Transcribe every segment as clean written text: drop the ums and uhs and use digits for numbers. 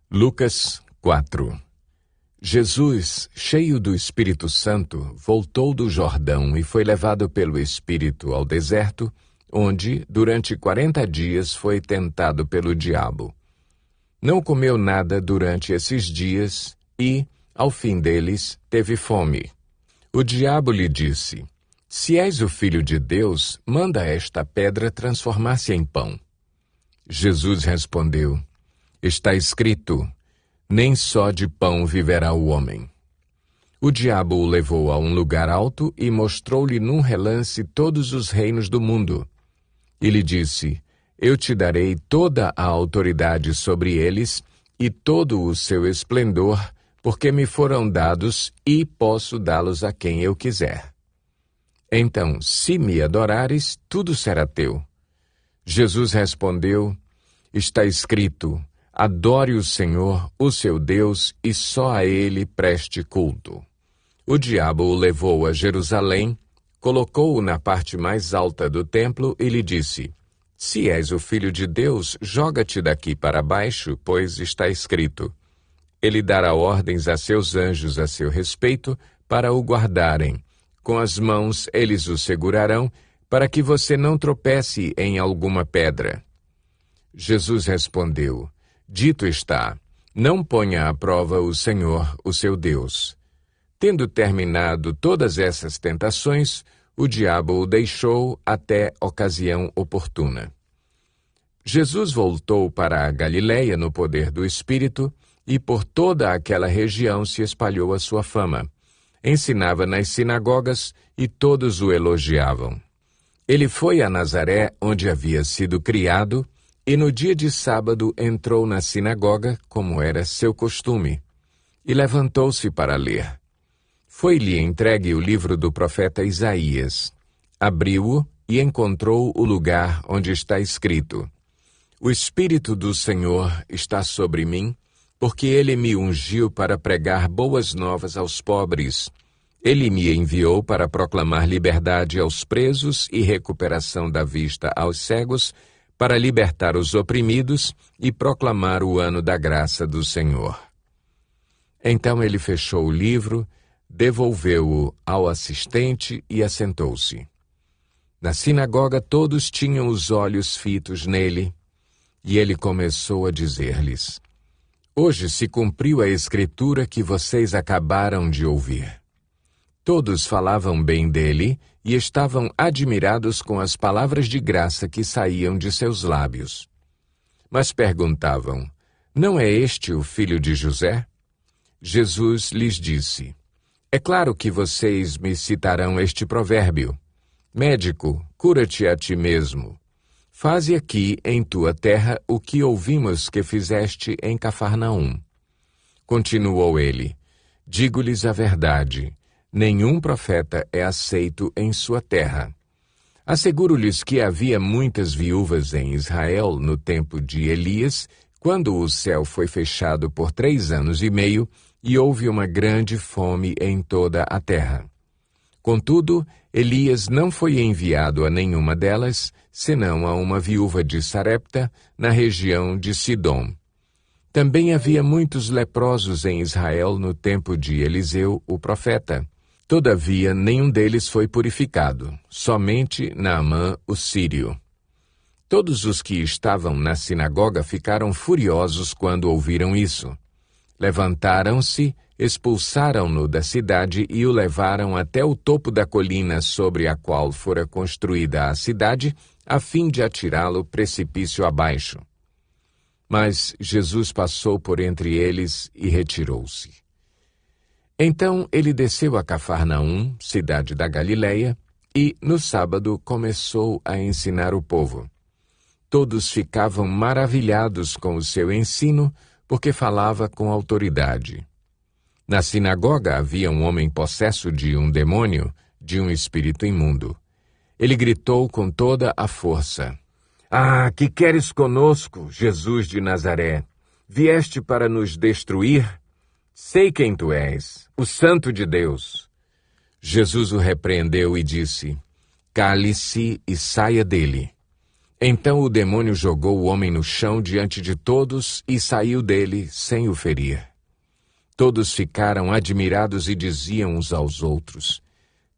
Lucas 4. Jesus, cheio do Espírito Santo, voltou do Jordão e foi levado pelo Espírito ao deserto, onde, durante 40 dias, foi tentado pelo diabo. Não comeu nada durante esses dias e, ao fim deles, teve fome. O diabo lhe disse: "Se és o Filho de Deus, manda esta pedra transformar-se em pão." Jesus respondeu: "Está escrito, nem só de pão viverá o homem." O diabo o levou a um lugar alto e mostrou-lhe num relance todos os reinos do mundo. E lhe disse: "Eu te darei toda a autoridade sobre eles e todo o seu esplendor, porque me foram dados e posso dá-los a quem eu quiser. Então, se me adorares, tudo será teu." Jesus respondeu: "Está escrito, adore o Senhor, o seu Deus, e só a Ele preste culto." O diabo o levou a Jerusalém, colocou-o na parte mais alta do templo e lhe disse: "Se és o Filho de Deus, joga-te daqui para baixo, pois está escrito, Ele dará ordens a seus anjos a seu respeito para o guardarem. Com as mãos eles o segurarão, para que você não tropece em alguma pedra." Jesus respondeu: "Dito está, não ponha à prova o Senhor, o seu Deus." Tendo terminado todas essas tentações, o diabo o deixou até ocasião oportuna. Jesus voltou para a Galiléia no poder do Espírito, e por toda aquela região se espalhou a sua fama. Ensinava nas sinagogas e todos o elogiavam. Ele foi a Nazaré, onde havia sido criado, e no dia de sábado entrou na sinagoga, como era seu costume, e levantou-se para ler. Foi-lhe entregue o livro do profeta Isaías. Abriu-o e encontrou o lugar onde está escrito: "O Espírito do Senhor está sobre mim, porque Ele me ungiu para pregar boas novas aos pobres. Ele me enviou para proclamar liberdade aos presos e recuperação da vista aos cegos, para libertar os oprimidos e proclamar o ano da graça do Senhor." Então ele fechou o livro, devolveu-o ao assistente e assentou-se. Na sinagoga todos tinham os olhos fitos nele, e ele começou a dizer-lhes: "Hoje se cumpriu a escritura que vocês acabaram de ouvir." Todos falavam bem dele e estavam admirados com as palavras de graça que saíam de seus lábios. Mas perguntavam: "Não é este o filho de José?" Jesus lhes disse: "É claro que vocês me citarão este provérbio: Médico, cura-te a ti mesmo. Faze aqui em tua terra o que ouvimos que fizeste em Cafarnaum." Continuou ele: "Digo-lhes a verdade, nenhum profeta é aceito em sua terra. Asseguro-lhes que havia muitas viúvas em Israel no tempo de Elias, quando o céu foi fechado por 3 anos e meio e houve uma grande fome em toda a terra. Contudo, Elias não foi enviado a nenhuma delas, senão a uma viúva de Sarepta, na região de Sidom. Também havia muitos leprosos em Israel no tempo de Eliseu, o profeta. Todavia, nenhum deles foi purificado, somente Naamã, o sírio." Todos os que estavam na sinagoga ficaram furiosos quando ouviram isso. Levantaram-se, expulsaram-no da cidade e o levaram até o topo da colina sobre a qual fora construída a cidade, a fim de atirá-lo precipício abaixo. Mas Jesus passou por entre eles e retirou-se. Então ele desceu a Cafarnaum, cidade da Galiléia, e, no sábado, começou a ensinar o povo. Todos ficavam maravilhados com o seu ensino, porque falava com autoridade. Na sinagoga havia um homem possesso de um demônio, de um espírito imundo. Ele gritou com toda a força: "Ah, que queres conosco, Jesus de Nazaré? Vieste para nos destruir? Sei quem tu és, o Santo de Deus." Jesus o repreendeu e disse: "Cale-se e saia dele." Então o demônio jogou o homem no chão diante de todos e saiu dele sem o ferir. Todos ficaram admirados e diziam uns aos outros: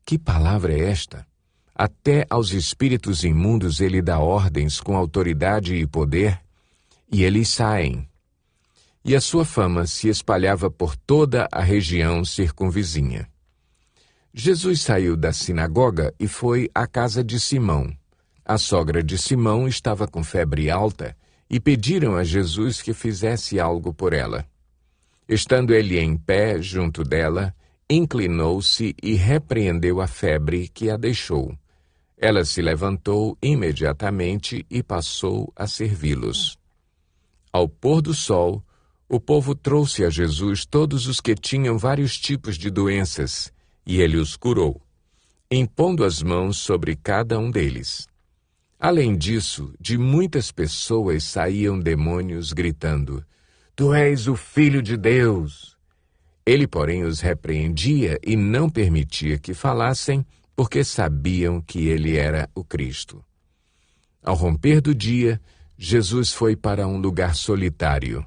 que palavra é esta? Até aos espíritos imundos ele dá ordens com autoridade e poder, e eles saem. E a sua fama se espalhava por toda a região circunvizinha. Jesus saiu da sinagoga e foi à casa de Simão. A sogra de Simão estava com febre alta e pediram a Jesus que fizesse algo por ela. Estando ele em pé junto dela, inclinou-se e repreendeu a febre que a deixou. Ela se levantou imediatamente e passou a servi-los. Ao pôr do sol, o povo trouxe a Jesus todos os que tinham vários tipos de doenças, e ele os curou, impondo as mãos sobre cada um deles. Além disso, de muitas pessoas saíam demônios gritando: Tu és o Filho de Deus! Ele, porém, os repreendia e não permitia que falassem, porque sabiam que ele era o Cristo. Ao romper do dia, Jesus foi para um lugar solitário.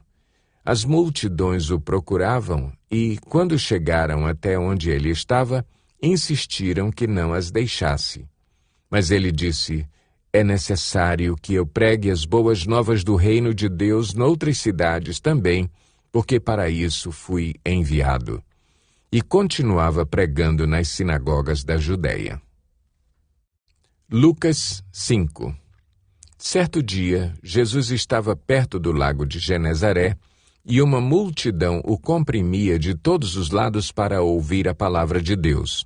As multidões o procuravam e, quando chegaram até onde ele estava, insistiram que não as deixasse. Mas ele disse: É necessário que eu pregue as boas novas do reino de Deus noutras cidades também, porque para isso fui enviado. E continuava pregando nas sinagogas da Judeia. Lucas 5. Certo dia, Jesus estava perto do lago de Genezaré, e uma multidão o comprimia de todos os lados para ouvir a palavra de Deus.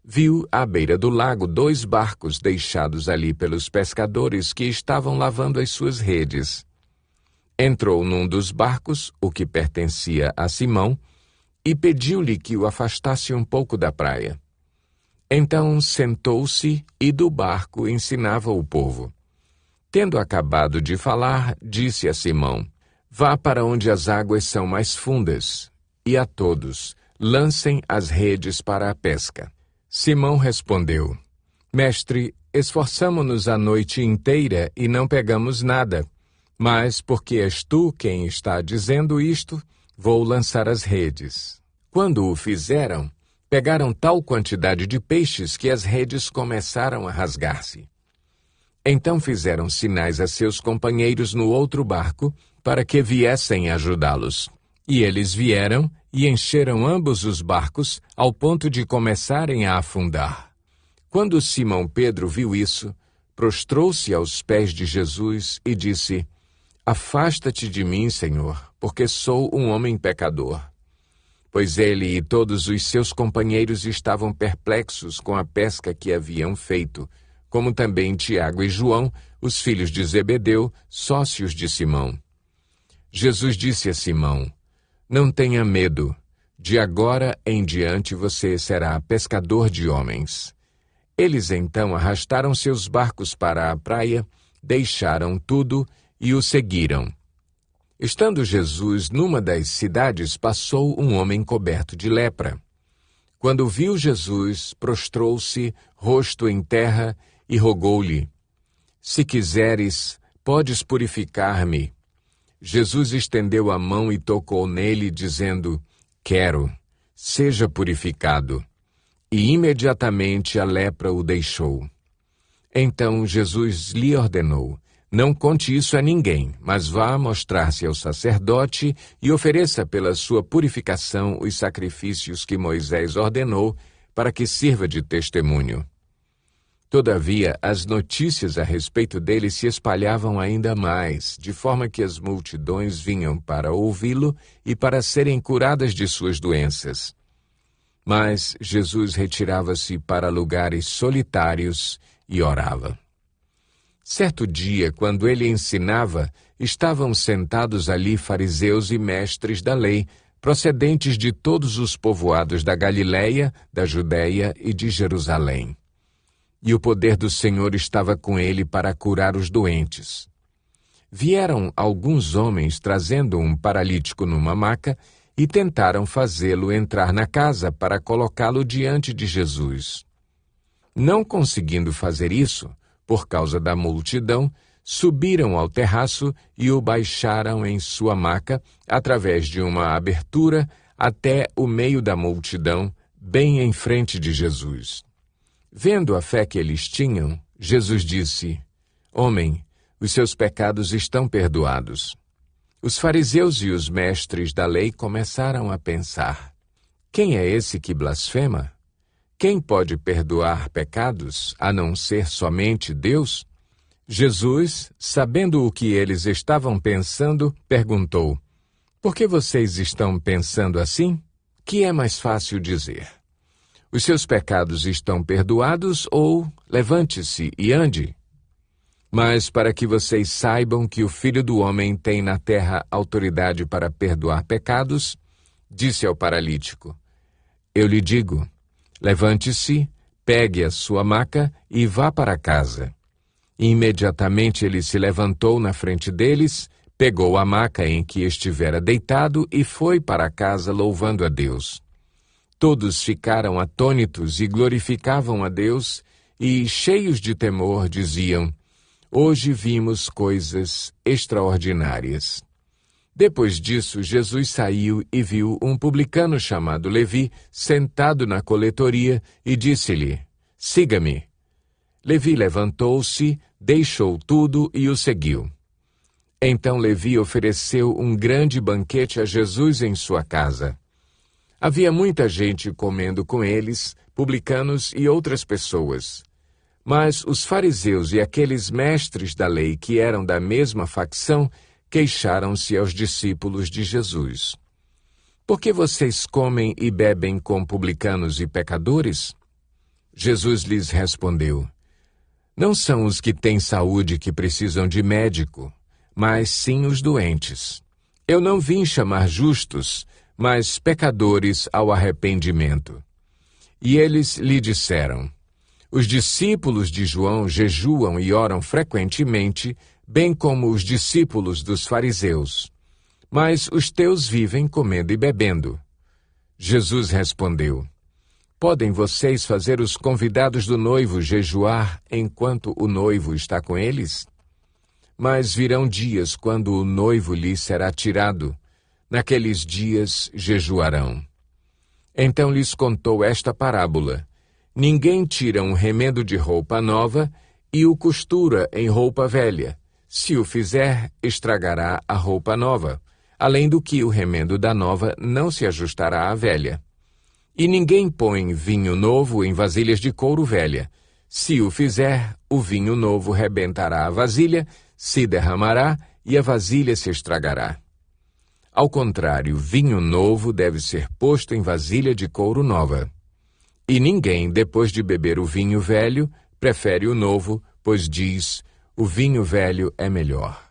Viu à beira do lago 2 barcos deixados ali pelos pescadores que estavam lavando as suas redes. Entrou num dos barcos, o que pertencia a Simão, e pediu-lhe que o afastasse um pouco da praia. Então sentou-se e do barco ensinava o povo. Tendo acabado de falar, disse a Simão: Vá para onde as águas são mais fundas, e a todos, lancem as redes para a pesca. Simão respondeu: Mestre, esforçamo-nos a noite inteira e não pegamos nada, mas porque és tu quem está dizendo isto, vou lançar as redes. Quando o fizeram, pegaram tal quantidade de peixes que as redes começaram a rasgar-se. Então fizeram sinais a seus companheiros no outro barco para que viessem ajudá-los. E eles vieram e encheram ambos os barcos ao ponto de começarem a afundar. Quando Simão Pedro viu isso, prostrou-se aos pés de Jesus e disse: Afasta-te de mim, Senhor, porque sou um homem pecador. Pois ele e todos os seus companheiros estavam perplexos com a pesca que haviam feito, como também Tiago e João, os filhos de Zebedeu, sócios de Simão. Jesus disse a Simão: Não tenha medo, de agora em diante você será pescador de homens. Eles então arrastaram seus barcos para a praia, deixaram tudo e o seguiram. Estando Jesus numa das cidades, passou um homem coberto de lepra. Quando viu Jesus, prostrou-se, rosto em terra, e rogou-lhe: Se quiseres, podes purificar-me. Jesus estendeu a mão e tocou nele, dizendo: Quero, seja purificado. E imediatamente a lepra o deixou. Então Jesus lhe ordenou: Não conte isso a ninguém, mas vá mostrar-se ao sacerdote e ofereça pela sua purificação os sacrifícios que Moisés ordenou, para que sirva de testemunho. Todavia, as notícias a respeito dele se espalhavam ainda mais, de forma que as multidões vinham para ouvi-lo e para serem curadas de suas doenças. Mas Jesus retirava-se para lugares solitários e orava. Certo dia, quando ele ensinava, estavam sentados ali fariseus e mestres da lei, procedentes de todos os povoados da Galileia, da Judeia e de Jerusalém. E o poder do Senhor estava com ele para curar os doentes. Vieram alguns homens trazendo um paralítico numa maca e tentaram fazê-lo entrar na casa para colocá-lo diante de Jesus. Não conseguindo fazer isso, por causa da multidão, subiram ao terraço e o baixaram em sua maca, através de uma abertura, até o meio da multidão, bem em frente de Jesus. Vendo a fé que eles tinham, Jesus disse: Homem, os seus pecados estão perdoados. Os fariseus e os mestres da lei começaram a pensar: quem é esse que blasfema? Quem pode perdoar pecados, a não ser somente Deus? Jesus, sabendo o que eles estavam pensando, perguntou: Por que vocês estão pensando assim? Que é mais fácil dizer: Os seus pecados estão perdoados ou levante-se e ande? Mas para que vocês saibam que o Filho do Homem tem na terra autoridade para perdoar pecados, disse ao paralítico: Eu lhe digo, levante-se, pegue a sua maca e vá para casa. Imediatamente ele se levantou na frente deles, pegou a maca em que estivera deitado e foi para casa louvando a Deus. Todos ficaram atônitos e glorificavam a Deus e, cheios de temor, diziam: Hoje vimos coisas extraordinárias. Depois disso, Jesus saiu e viu um publicano chamado Levi sentado na coletoria e disse-lhe: Siga-me. Levi levantou-se, deixou tudo e o seguiu. Então Levi ofereceu um grande banquete a Jesus em sua casa. Havia muita gente comendo com eles, publicanos e outras pessoas. Mas os fariseus e aqueles mestres da lei que eram da mesma facção queixaram-se aos discípulos de Jesus. Por que vocês comem e bebem com publicanos e pecadores? Jesus lhes respondeu: Não são os que têm saúde que precisam de médico, mas sim os doentes. Eu não vim chamar justos, mas pecadores ao arrependimento. E eles lhe disseram: Os discípulos de João jejuam e oram frequentemente, bem como os discípulos dos fariseus. Mas os teus vivem comendo e bebendo. Jesus respondeu: Podem vocês fazer os convidados do noivo jejuar enquanto o noivo está com eles? Mas virão dias quando o noivo lhes será tirado. Naqueles dias jejuarão. Então lhes contou esta parábola: Ninguém tira um remendo de roupa nova e o costura em roupa velha. Se o fizer, estragará a roupa nova, além do que o remendo da nova não se ajustará à velha. E ninguém põe vinho novo em vasilhas de couro velha. Se o fizer, o vinho novo rebentará a vasilha, se derramará e a vasilha se estragará. Ao contrário, vinho novo deve ser posto em vasilha de couro nova. E ninguém, depois de beber o vinho velho, prefere o novo, pois diz: o vinho velho é melhor.